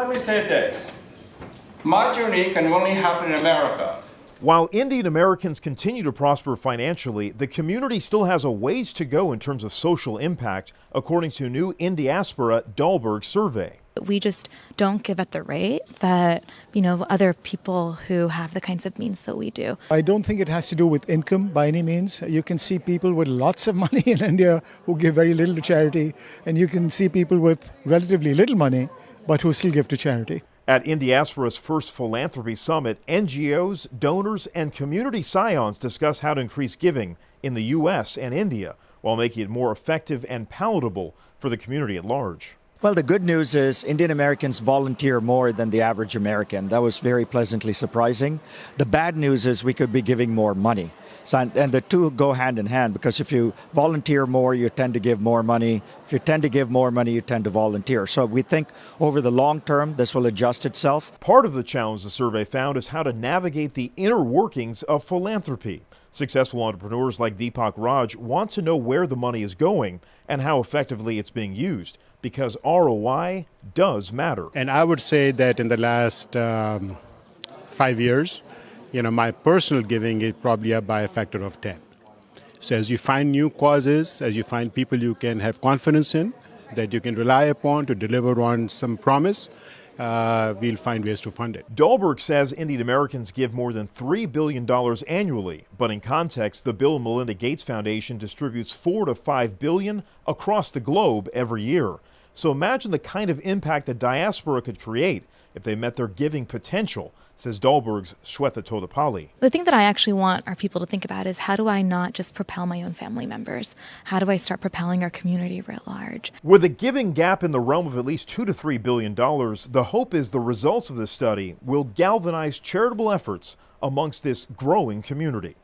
proudly say this: my journey can only happen in America. While Indian Americans continue to prosper financially, the community still has a ways to go in terms of social impact, according to a new Indiaspora-Dalberg survey. We just don't give at the rate that, other people who have the kinds of means that we do. I don't think it has to do with income by any means. You can see people with lots of money in India who give very little to charity, and you can see people with relatively little money but who still give to charity. At Indiaspora's first philanthropy summit, NGOs, donors, and community scions discuss how to increase giving in the U.S. and India while making it more effective and palatable for the community at large. Well, the good news is Indian Americans volunteer more than the average American. That was very pleasantly surprising. The bad news is we could be giving more money. And the two go hand in hand, because if you volunteer more, you tend to give more money. If you tend to give more money, you tend to volunteer. So we think over the long term, this will adjust itself. Part of the challenge the survey found is how to navigate the inner workings of philanthropy. Successful entrepreneurs like Deepak want to know where the money is going and how effectively it's being used, because ROI does matter. And I would say that in the last 5 years, my personal giving is probably up by a factor of 10. So as you find new causes, as you find people you can have confidence in, that you can rely upon to deliver on some promise, we'll find ways to fund it. Dalberg says Indian Americans give more than $3 billion annually, but in context, the Bill and Melinda Gates Foundation distributes $4 to $5 billion across the globe every year. So imagine the kind of impact the diaspora could create if they met their giving potential, says Dalberg's Swetha Totapally. The thing that I actually want our people to think about is, how do I not just propel my own family members? How do I start propelling our community writ large? With a giving gap in the realm of at least $2 to $3 billion, the hope is the results of this study will galvanize charitable efforts amongst this growing community.